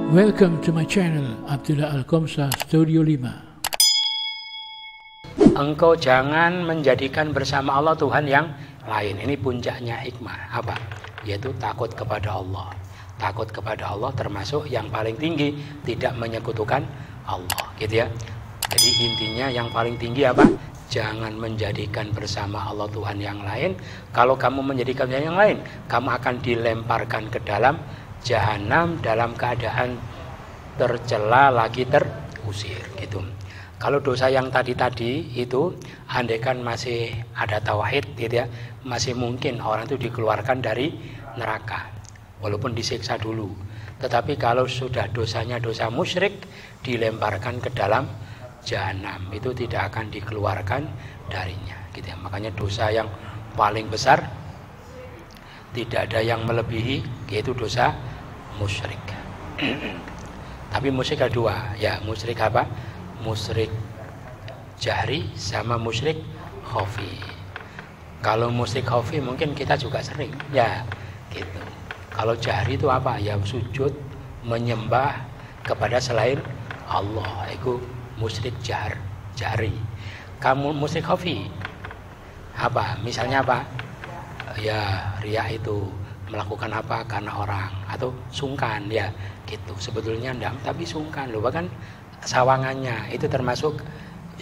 Welcome to my channel, Abdullah Al-Qomsa Studio 5. Engkau jangan menjadikan bersama Allah Tuhan yang lain. Ini puncaknya hikmah. Apa? Yaitu takut kepada Allah. Takut kepada Allah termasuk yang paling tinggi, tidak menyekutukan Allah, gitu ya. Jadi intinya yang paling tinggi apa? Jangan menjadikan bersama Allah Tuhan yang lain. Kalau kamu menjadikan yang lain, kamu akan dilemparkan ke dalam jahanam dalam keadaan tercela lagi terusir, gitu. Kalau dosa yang tadi itu andaikan masih ada tauhid, gitu ya, masih mungkin orang itu dikeluarkan dari neraka walaupun disiksa dulu. Tetapi kalau sudah dosanya dosa musyrik, dilemparkan ke dalam jahanam, itu tidak akan dikeluarkan darinya, gitu ya. Makanya dosa yang paling besar tidak ada yang melebihi, yaitu dosa musyrik. Tapi musyrik ada dua, ya. Musyrik apa? Musyrik jahri sama musyrik khafi. Kalau musyrik khafi mungkin kita juga sering, ya, gitu. Kalau jahri itu apa? Ya sujud menyembah kepada selain Allah, itu musyrik jahri. Kamu musyrik khafi apa? Misalnya apa? Ya riya itu melakukan apa karena orang, atau sungkan, ya, gitu. Sebetulnya enggak, tapi sungkan loh, bahkan sawangannya itu termasuk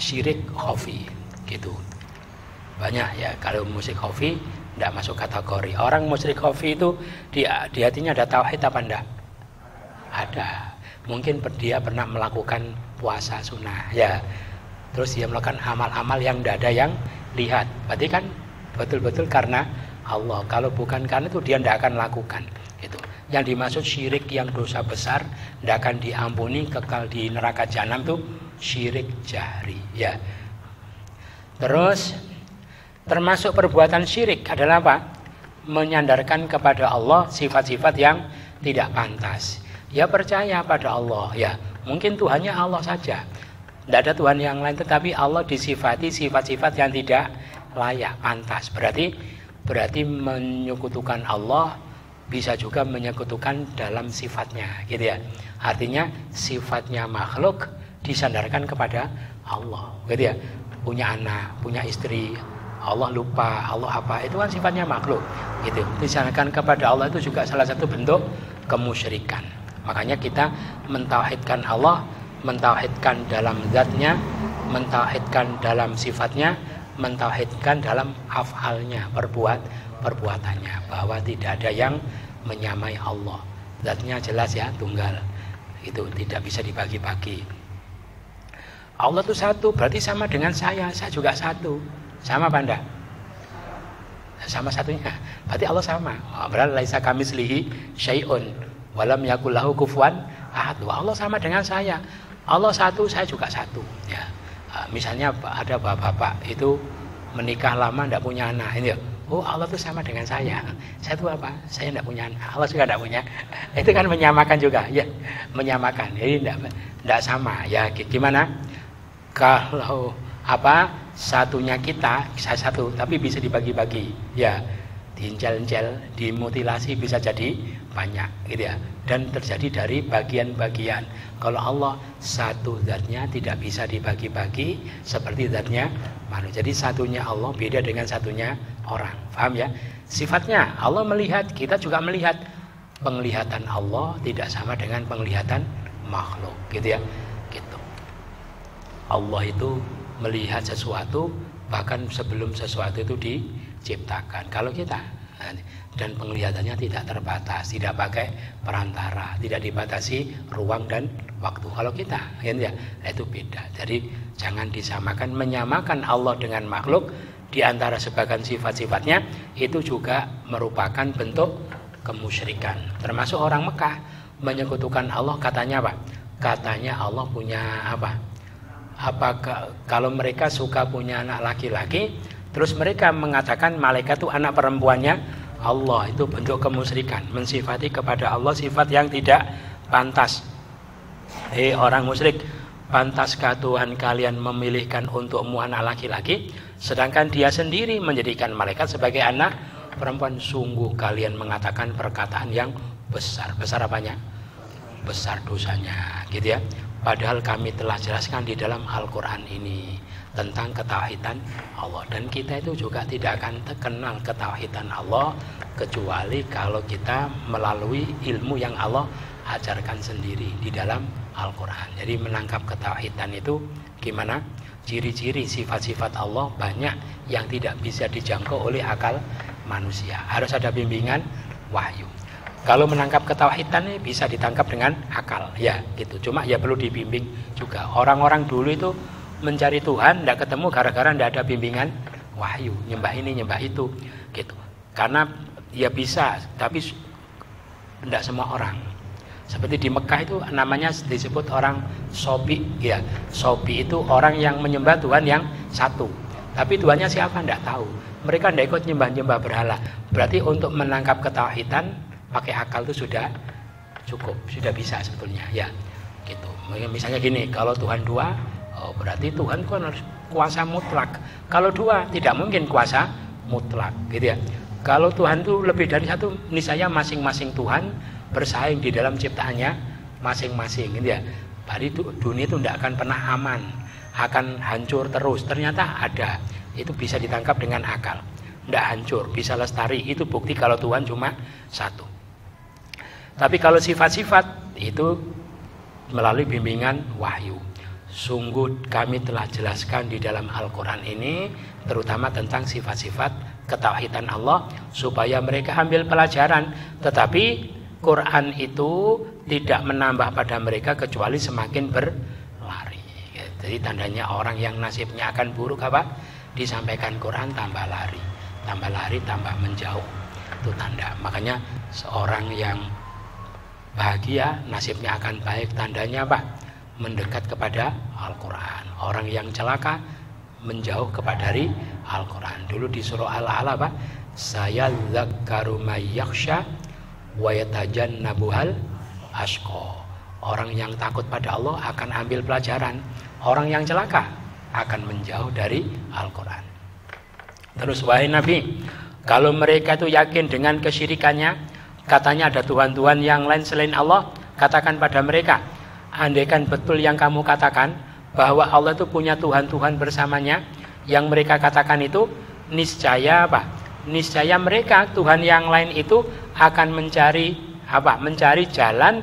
syirik khafi, gitu. Banyak ya. Kalau musyrik khafi enggak masuk kategori. Orang musyrik khafi itu di hatinya ada tauhid apa enggak? Ada. Mungkin dia pernah melakukan puasa sunnah, ya. Terus dia melakukan amal-amal yang enggak ada yang lihat. Berarti kan betul-betul karena Allah. Kalau bukan karena itu dia tidak akan lakukan. Itu yang dimaksud syirik yang dosa besar, tidak akan diampuni, kekal di neraka jahanam, itu syirik jahri, ya. Terus termasuk perbuatan syirik adalah apa? Menyandarkan kepada Allah sifat-sifat yang tidak pantas. Ya percaya pada Allah, ya. Mungkin Tuhannya Allah saja, tidak ada Tuhan yang lain, tetapi Allah disifati sifat-sifat yang tidak layak, pantas. Berarti menyekutukan Allah bisa juga menyekutukan dalam sifatnya, gitu ya. Artinya sifatnya makhluk disandarkan kepada Allah, gitu ya. Punya anak, punya istri, Allah lupa, Allah apa, itu kan sifatnya makhluk, gitu. Disandarkan kepada Allah itu juga salah satu bentuk kemusyrikan. Makanya kita mentauhidkan Allah, mentauhidkan dalam zatnya, mentauhidkan dalam sifatnya, mentauhidkan dalam afalnya, perbuatannya, bahwa tidak ada yang menyamai Allah. Zatnya jelas ya, tunggal. Itu tidak bisa dibagi-bagi. Allah itu satu, berarti sama dengan saya juga satu. Sama apa enggak? Sama satunya. Berarti Allah sama. Berarti laisa kamitslihi syai'un walam yakul lahu kufuwan ahad. Allah sama dengan saya. Allah satu, saya juga satu, ya. Misalnya ada bapak-bapak itu menikah lama tidak punya anak, ini, oh Allah itu sama dengan saya itu apa? Saya tidak punya anak, Allah juga tidak punya. Itu kan menyamakan juga, ya, menyamakan. Jadi tidak sama, ya. Gimana? Kalau apa satunya kita, saya satu, tapi bisa dibagi-bagi, ya, diincel-incel, dimutilasi bisa jadi banyak, gitu ya. Dan terjadi dari bagian-bagian. Kalau Allah satu zatnya tidak bisa dibagi-bagi seperti zatnya manusia. Jadi satunya Allah beda dengan satunya orang. Paham ya? Sifatnya Allah melihat, kita juga melihat. Penglihatan Allah tidak sama dengan penglihatan makhluk, gitu ya. Gitu. Allah itu melihat sesuatu bahkan sebelum sesuatu itu diciptakan. Kalau kita, dan penglihatannya tidak terbatas, tidak pakai perantara, tidak dibatasi ruang dan waktu. Kalau kita, ya, itu beda. Jadi jangan disamakan, menyamakan Allah dengan makhluk di antara sebagian sifat-sifatnya itu juga merupakan bentuk kemusyrikan. Termasuk orang Mekah menyekutukan Allah, katanya apa? Katanya Allah punya apa? Apakah kalau mereka suka punya anak laki-laki, terus mereka mengatakan malaikat itu anak perempuannya Allah, itu bentuk kemusyrikan, mensifati kepada Allah sifat yang tidak pantas. Hei orang musyrik, pantaskah Tuhan kalian memilihkan untukmu anak laki-laki, sedangkan dia sendiri menjadikan malaikat sebagai anak perempuan? Sungguh kalian mengatakan perkataan yang besar. Besar apanya? besar dosanya, gitu ya. Padahal kami telah jelaskan di dalam Al-Quran ini tentang ketauhidan Allah, dan kita itu juga tidak akan kenal ketauhidan Allah kecuali kalau kita melalui ilmu yang Allah ajarkan sendiri di dalam Al-Quran. Jadi menangkap ketauhidan itu gimana? Ciri-ciri sifat-sifat Allah banyak yang tidak bisa dijangkau oleh akal manusia. Harus ada bimbingan wahyu. Kalau menangkap ketauhidan ini bisa ditangkap dengan akal, ya gitu. Cuma ya perlu dibimbing juga. Orang-orang dulu itu mencari Tuhan tidak ketemu gara-gara tidak ada bimbingan wahyu, nyembah ini nyembah itu, gitu. Karena ya bisa, tapi tidak semua orang. Seperti di Mekah itu namanya disebut orang Sobi, ya. Sobi itu orang yang menyembah Tuhan yang satu. Tapi Tuhannya siapa tidak tahu. Mereka tidak ikut nyembah-nyembah berhala. Berarti untuk menangkap ketauhidan pakai akal itu sudah cukup, sudah bisa sebetulnya, ya. Gitu. Misalnya gini, kalau Tuhan dua, berarti Tuhan kan harus kuasa mutlak. Kalau dua tidak mungkin kuasa mutlak, gitu ya. Kalau Tuhan itu lebih dari satu, niscaya masing-masing Tuhan bersaing di dalam ciptaannya masing-masing, gitu ya. Jadi dunia itu tidak akan pernah aman, akan hancur terus. Ternyata ada, itu bisa ditangkap dengan akal. Tidak hancur, bisa lestari. Itu bukti kalau Tuhan cuma satu. Tapi kalau sifat-sifat itu melalui bimbingan wahyu. Sungguh kami telah jelaskan di dalam Al-Quran ini terutama tentang sifat-sifat ketauhidan Allah supaya mereka ambil pelajaran. Tetapi Quran itu tidak menambah pada mereka kecuali semakin berlari. Jadi tandanya orang yang nasibnya akan buruk apa? Disampaikan Quran tambah lari, tambah menjauh. Itu tanda. Makanya seorang yang bahagia nasibnya akan baik, tandanya apa? Mendekat kepada Al-Quran. Orang yang celaka menjauh dari Al-Quran. Dulu di surah Al-A'la apa? Saya dzakkaru may yakhsha wa yatajannabuhal ashqa. Orang yang takut pada Allah akan ambil pelajaran. Orang yang celaka akan menjauh dari Al-Quran. Terus wahai Nabi, kalau mereka itu yakin dengan kesyirikannya, katanya ada Tuhan-Tuhan yang lain selain Allah, katakan pada mereka, andaikan betul yang kamu katakan bahwa Allah itu punya Tuhan-Tuhan bersamanya, yang mereka katakan itu niscaya apa? Niscaya mereka Tuhan yang lain itu akan mencari apa? Mencari jalan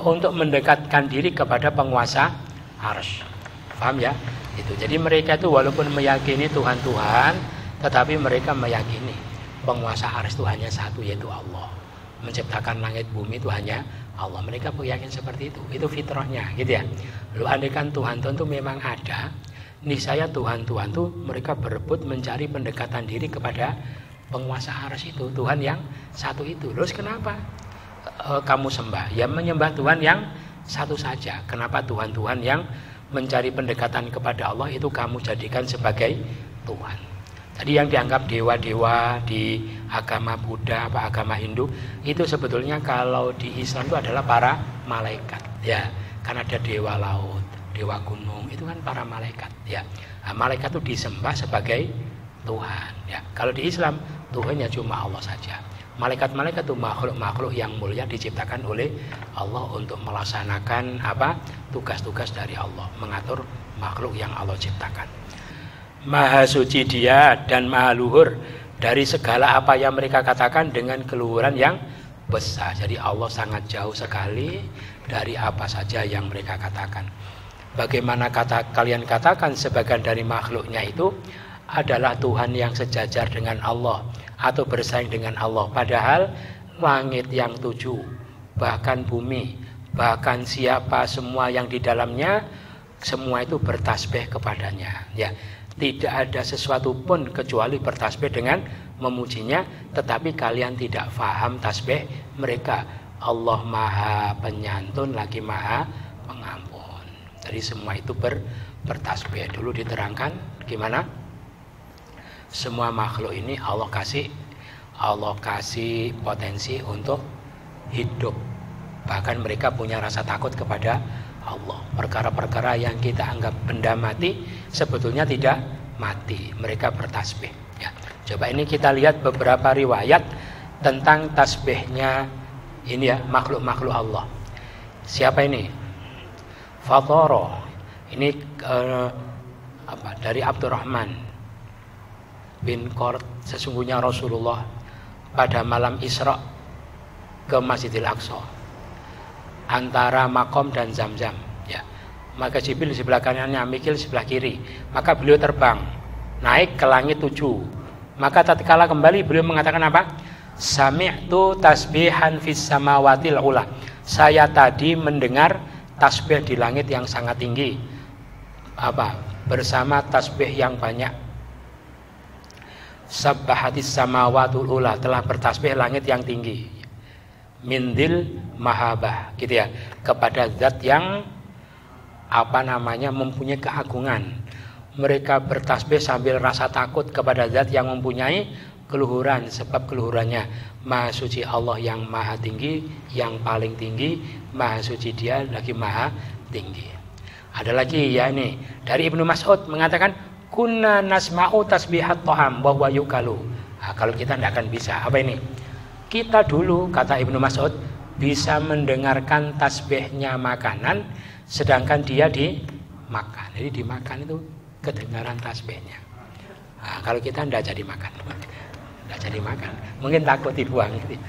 untuk mendekatkan diri kepada penguasa arsy. Paham ya? Itu. Jadi mereka itu walaupun meyakini Tuhan-Tuhan, tetapi mereka meyakini penguasa arsy itu hanya satu, yaitu Allah. Menciptakan langit bumi itu hanya Allah. Mereka yakin seperti itu. Itu fitrahnya, gitu ya. Lalu andaikan Tuhan-Tuhan itu memang ada, niscaya Tuhan-Tuhan itu mereka berebut mencari pendekatan diri kepada penguasa arsy itu, Tuhan yang satu itu. Terus kenapa kamu sembah? Ya menyembah Tuhan yang satu saja. Kenapa Tuhan-Tuhan yang mencari pendekatan kepada Allah itu kamu jadikan sebagai Tuhan? Tadi yang dianggap dewa-dewa di agama Buddha, agama Hindu, itu sebetulnya kalau di Islam itu adalah para malaikat, ya. Kan ada dewa laut, dewa gunung, itu kan para malaikat, ya. Nah, malaikat itu disembah sebagai Tuhan, ya. Kalau di Islam Tuhannya cuma Allah saja. Malaikat-malaikat itu makhluk-makhluk yang mulia diciptakan oleh Allah untuk melaksanakan apa? Tugas-tugas dari Allah, mengatur makhluk yang Allah ciptakan. Maha suci Dia dan maha luhur dari segala apa yang mereka katakan dengan keluhuran yang besar. Jadi Allah sangat jauh sekali dari apa saja yang mereka katakan. Bagaimana kalian katakan sebagian dari makhluknya itu adalah Tuhan yang sejajar dengan Allah atau bersaing dengan Allah, padahal langit yang 7, bahkan bumi, bahkan siapa semua yang di dalamnya, semua itu bertasbih kepadanya, ya. Tidak ada sesuatu pun kecuali bertasbih dengan memujinya, tetapi kalian tidak faham tasbih mereka. Allah maha penyantun lagi maha pengampun. Jadi semua itu bertasbih. Dulu diterangkan gimana? Semua makhluk ini Allah kasih potensi untuk hidup. Bahkan mereka punya rasa takut kepada Allah. Perkara-perkara yang kita anggap benda mati sebetulnya tidak mati. Mereka bertasbih, ya. Coba ini kita lihat beberapa riwayat tentang tasbihnya ini ya, makhluk-makhluk Allah. Siapa ini? Fatoro. Ini dari Abdurrahman bin Qurt. Sesungguhnya Rasulullah pada malam Isra ke Masjidil Aqsa antara Maqam dan Zamzam, ya. Maka Jibril di sebelah kanannya, Mikil sebelah kiri. Maka beliau terbang naik ke langit 7. Maka tatkala kembali beliau mengatakan apa? Sami'tu tasbihan fis samawatil ula. Saya tadi mendengar tasbih di langit yang sangat tinggi. Bersama tasbih yang banyak. Sabbahatis samawatul ula, telah bertasbih langit yang tinggi. Mindil mahabah, gitu ya, kepada zat yang mempunyai keagungan. Mereka bertasbih sambil rasa takut kepada zat yang mempunyai keluhuran, sebab keluhurannya Maha Suci Allah yang maha tinggi, yang paling tinggi, Maha Suci Dia lagi maha tinggi. Ada lagi ya, ini dari Ibnu Mas'ud mengatakan kunna nasma'u tasbihat toham bahwa yukalu. Nah, kalau kita tidak akan bisa. Apa ini? Kita dulu, kata Ibnu Mas'ud, bisa mendengarkan tasbihnya makanan, sedangkan dia dimakan. Jadi dimakan itu kedengaran tasbihnya. Nah, kalau kita tidak jadi makan. Tidak jadi makan. Mungkin takut dibuang. Gitu.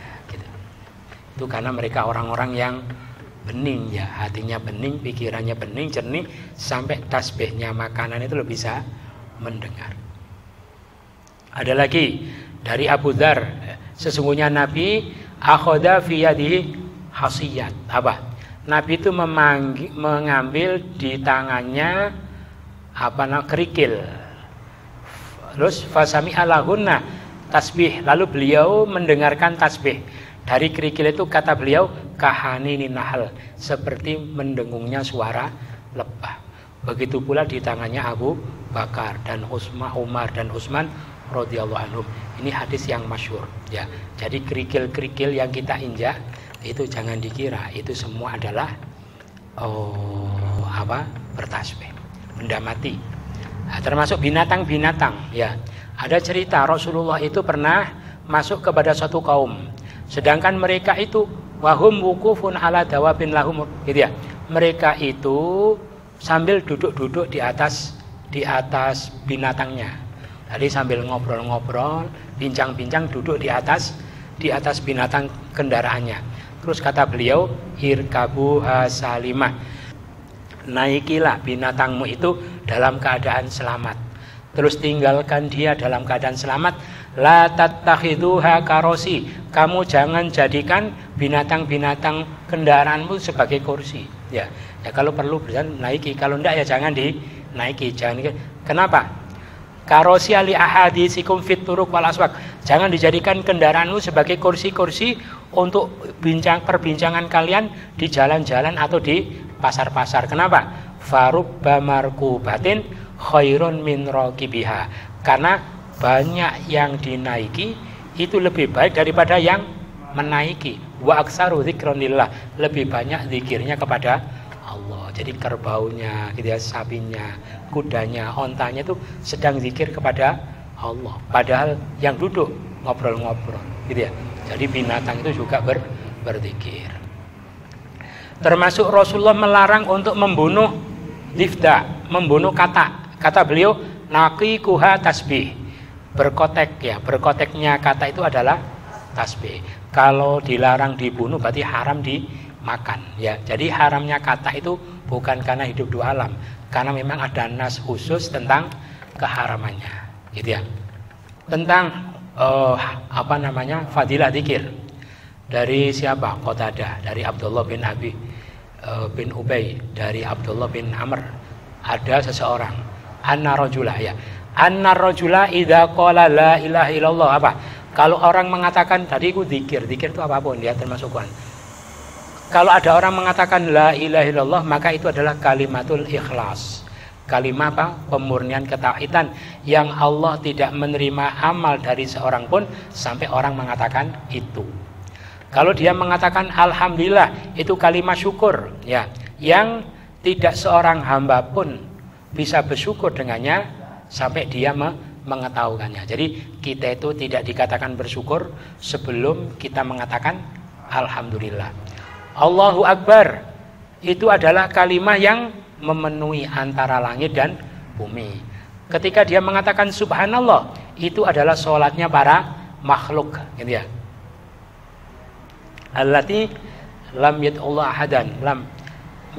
Itu karena mereka orang-orang yang bening, ya, hatinya bening, pikirannya bening, jernih, sampai tasbihnya makanan itu lo bisa mendengar. Ada lagi dari Abu Dzar, sesungguhnya Nabi akhoda fi yadihi hasiyat. Apa? Nabi itu mengambil di tangannya kerikil. Terus fasami alahunna tasbih, lalu beliau mendengarkan tasbih. Dari kerikil itu kata beliau kahani nahal, seperti mendengungnya suara lebah. Begitu pula di tangannya Abu Bakar dan Umar dan Utsman radhiyallahu anhum. Ini hadis yang masyhur, ya. Jadi kerikil-kerikil yang kita injak itu jangan dikira itu semua adalah bertasbih, benda mati. Nah, termasuk binatang-binatang, ya. Ada cerita Rasulullah itu pernah masuk kepada suatu kaum, sedangkan mereka itu wahum wukufun ala dawabin lahum, gitu ya. Mereka itu sambil duduk-duduk di atas binatangnya. Jadi sambil ngobrol-ngobrol, bincang-bincang, duduk di atas binatang kendaraannya. Terus kata beliau, irkabu hasalimah, naikilah binatangmu itu dalam keadaan selamat. Terus tinggalkan dia dalam keadaan selamat. La tattakhiduha karosi, kamu jangan jadikan binatang-binatang kendaraanmu sebagai kursi. Ya, kalau perlu berjalan naiki, kalau enggak ya jangan dinaiki. Kenapa? Karosi ali ahadisikum fit turuq wal aswaq. Jangan dijadikan kendaraanmu sebagai kursi-kursi untuk perbincangan kalian di jalan-jalan atau di pasar-pasar. Kenapa? Farubba markubatin khairun min raqibiha. Karena banyak yang dinaiki itu lebih baik daripada yang menaiki. Wa aksaru dzikronillah, lebih banyak zikirnya kepada Allah. Jadi kerbaunya, gitu ya, sapinya, kudanya, ontanya itu sedang zikir kepada Allah. Padahal yang duduk ngobrol-ngobrol, gitu ya. Jadi binatang itu juga berzikir. Termasuk Rasulullah melarang untuk membunuh difda, membunuh kata. Kata beliau, naqiquha tasbih. Berkotek, ya, berkoteknya kata itu adalah tasbih. Kalau dilarang dibunuh berarti haram dimakan, ya. Jadi haramnya kata itu bukan karena hidup dua alam, karena memang ada nas khusus tentang keharamannya, gitu ya. Tentang fadilah dzikir dari siapa? Qatadah, dari Abdullah bin Ubay, dari Abdullah bin Amr. Ada seseorang, anna rajula, ya. Anna rajula idza qala la ilaha illallah, apa? Kalau orang mengatakan, tadi itu zikir itu apapun, ya, termasuk Quran. Kalau ada orang mengatakan la ilaha illallah, maka itu adalah kalimatul ikhlas. Kalimat apa? Pemurnian ketauhidan yang Allah tidak menerima amal dari seorang pun sampai orang mengatakan itu. Kalau dia mengatakan alhamdulillah, itu kalimat syukur, ya, yang tidak seorang hamba pun bisa bersyukur dengannya sampai dia mengetahukannya. Jadi kita itu tidak dikatakan bersyukur sebelum kita mengatakan alhamdulillah. Allahu Akbar, itu adalah kalimat yang memenuhi antara langit dan bumi. Ketika dia mengatakan subhanallah, itu adalah sholatnya para makhluk, gitu ya. Allati lam yad'ullah ahadan lam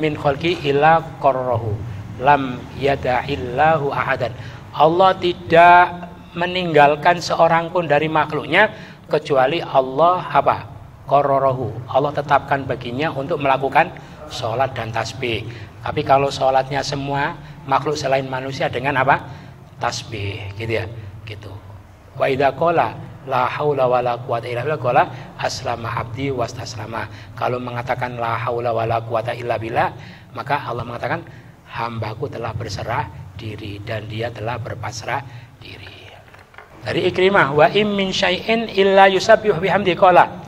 min khalqi illa qarrahu lam yada'illahu ahadan. Allah tidak meninggalkan seorang pun dari makhluknya kecuali Allah apa? Qarrahu. Allah tetapkan baginya untuk melakukan sholat dan tasbih. Tapi kalau sholatnya semua makhluk selain manusia dengan apa? Tasbih, gitu ya. Gitu. Wa idza qala la haula wala quwata illa billah qala aslama abdi wastaslama. Kalau mengatakan la haula wala quwata illa billah, maka Allah mengatakan hambaku telah berserah diri dan dia telah berpasrah diri. Dari Ikrimah, wa im min syai'in illa yusabbihu bihamdi qala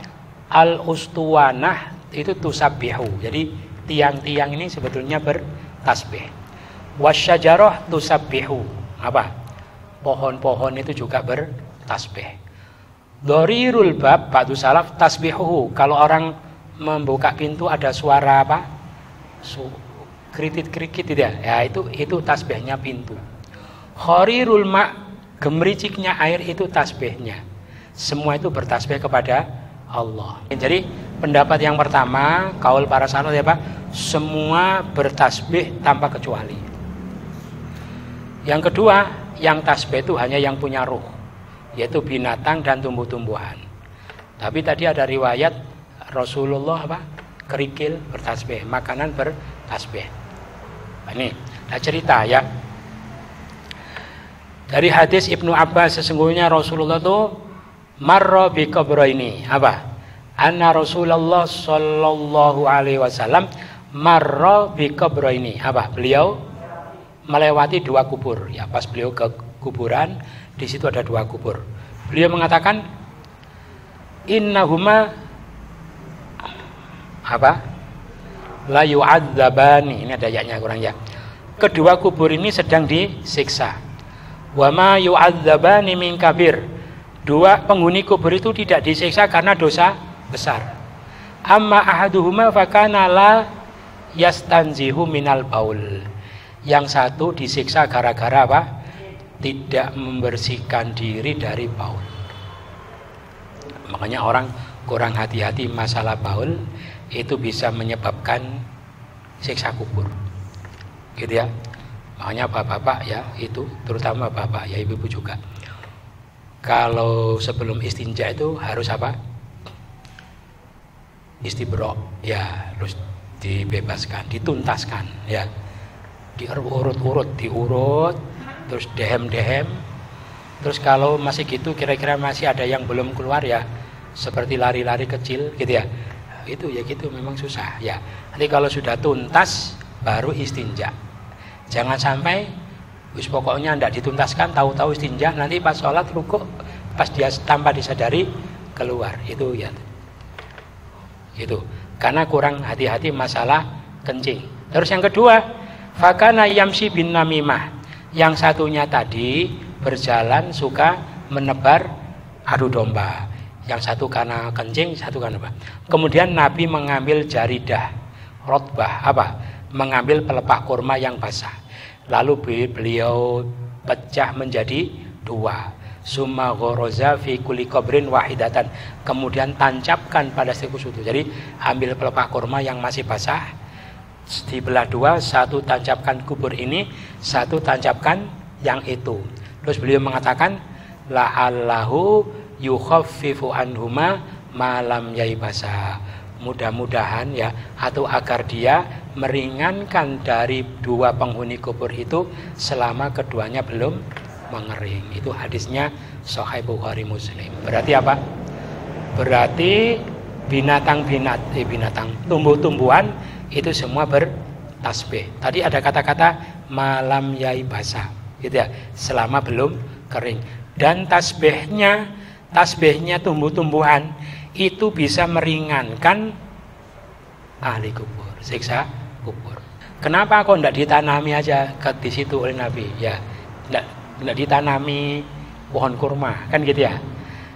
al ustuwanah itu tusabbihu. Jadi tiang-tiang ini sebetulnya bertasbih. Wasyajarah tusabbihu. Apa? Pohon-pohon itu juga bertasbih. Dharirul bab ba'du salaf tasbihuhu. Kalau orang membuka pintu ada suara apa? Kritit-kritit gitu ya. Ya itu tasbihnya pintu. Kharirul ma' gemericiknya air itu tasbihnya. Semua itu bertasbih kepada Allah. Jadi pendapat yang pertama, kaul para salaf ya Pak, semua bertasbih tanpa kecuali. Yang kedua, yang tasbih itu hanya yang punya ruh, yaitu binatang dan tumbuh-tumbuhan. Tapi tadi ada riwayat Rasulullah apa? Kerikil bertasbih, makanan bertasbih. Ini ada cerita ya. Dari hadis Ibnu Abbas, sesungguhnya Rasulullah itu marra bi qabraini. Apa? Anna Rasulullah sallallahu alaihi wasallam marra bi qabraini. Apa? Beliau melewati dua kubur. Ya, pas beliau ke kuburan, di situ ada dua kubur. Beliau mengatakan innahuma apa? La yu'adzabani. Ini ada ayatnya kurang ya. Kedua kubur ini sedang disiksa. Wa ma yu'adzabani min kabir. Dua penghuni kubur itu tidak disiksa karena dosa besar. Amma ahaduhuma fakana la yastanzihu minal baul. Yang satu disiksa gara-gara apa? Tidak membersihkan diri dari baul. Makanya orang kurang hati-hati masalah baul, itu bisa menyebabkan siksa kubur. Gitu ya. Makanya bapak-bapak ya, itu terutama bapak ya, ibu-ibu juga. Kalau sebelum istinja itu harus apa? Istibro, ya harus dibebaskan, dituntaskan, ya, diurut-urut, diurut, terus dehem-dehem. Terus kalau masih gitu, kira-kira masih ada yang belum keluar ya, seperti lari-lari kecil, gitu ya. Itu ya gitu, memang susah, ya. Nanti kalau sudah tuntas, baru istinja. Jangan sampai wis pokoknya ndak dituntaskan, tahu-tahu istinja, nanti pas sholat rukuk, pas dia tanpa disadari keluar. Itu ya. Itu karena kurang hati-hati masalah kencing. Terus yang kedua, fakana yamsi bin namimah. Yang satunya tadi berjalan suka menebar adu domba. Yang satu karena kencing, satu karena apa? Kemudian Nabi mengambil jaridah rotbah, apa? Mengambil pelepah kurma yang basah. Lalu beliau pecah menjadi dua. Summa ghoroza fi kulli qabrin wahidatan. Kemudian tancapkan pada setiap kubur. Jadi ambil pelepah kurma yang masih basah, dibelah dua, satu tancapkan kubur ini, satu tancapkan yang itu. Terus beliau mengatakan la'allahu yukhaffifu anhuma malam yaibasa. Mudah-mudahan ya, atau agar dia meringankan dari dua penghuni kubur itu selama keduanya belum mengering. Itu hadisnya Sahih Bukhari Muslim. Berarti apa? Berarti binatang tumbuh-tumbuhan itu semua bertasbih. Tadi ada kata-kata malam yaibasa, gitu ya, selama belum kering. Dan tasbihnya tumbuh-tumbuhan itu bisa meringankan ahli kubur, siksa kubur. Kenapa kok tidak ditanami aja di situ oleh Nabi? Ya, tidak ditanami pohon kurma, kan gitu ya.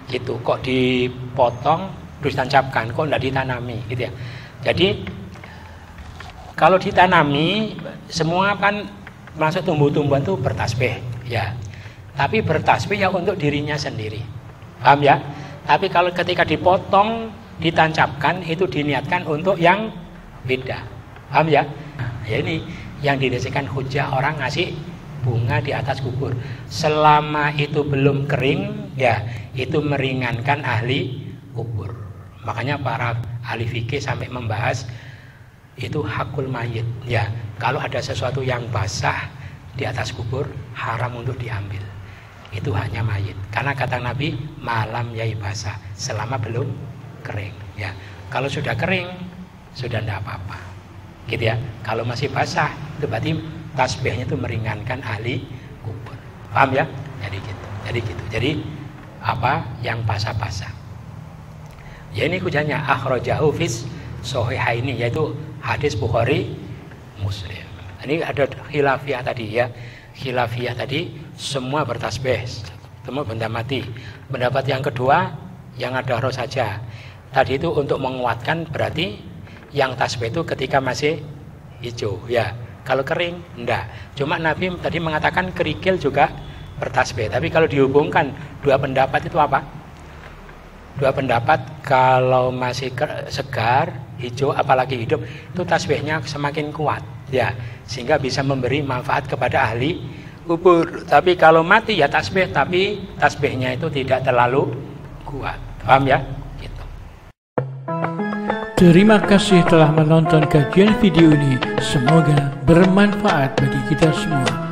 Gitu, kok dipotong terus tancapkan, kok tidak ditanami, gitu ya. Jadi Kalau ditanami, semua kan masuk tumbuh-tumbuhan itu bertasbih, ya. Tapi bertasbih ya untuk dirinya sendiri, paham ya? Tapi kalau ketika dipotong, ditancapkan, itu diniatkan untuk yang beda, paham ya? Nah, ya ini yang didasarkan hujah orang ngasih bunga di atas kubur. Selama itu belum kering, ya itu meringankan ahli kubur. Makanya para ahli fikih sampai membahas itu hakul mayit, ya. Kalau ada sesuatu yang basah di atas kubur, haram untuk diambil. Itu hanya mayit. Karena kata Nabi, malam yai basah, selama belum kering, ya. Kalau sudah kering, sudah tidak apa-apa, gitu ya. Kalau masih basah, itu berarti tasbihnya itu meringankan ahli kubur, paham ya? Jadi gitu. Jadi apa yang basah-basah? Ya ini hujahnya akhrajahu fis shahihaini, yaitu hadis Bukhari Muslim. Ini ada khilafiyah tadi ya. Khilafiyah tadi semua bertasbih, semua benda mati. Pendapat yang kedua yang ada roh saja. Tadi itu untuk menguatkan, berarti yang tasbih itu ketika masih hijau, ya. Kalau kering enggak. Cuma Nabi tadi mengatakan kerikil juga bertasbih. Tapi kalau dihubungkan dua pendapat itu apa? Dua pendapat, kalau masih segar, hijau, apalagi hidup, itu tasbihnya semakin kuat, ya, sehingga bisa memberi manfaat kepada ahli kubur. Tapi kalau mati ya tasbih, tapi tasbihnya itu tidak terlalu kuat, paham ya? Gitu. Terima kasih telah menonton kajian video ini. Semoga bermanfaat bagi kita semua.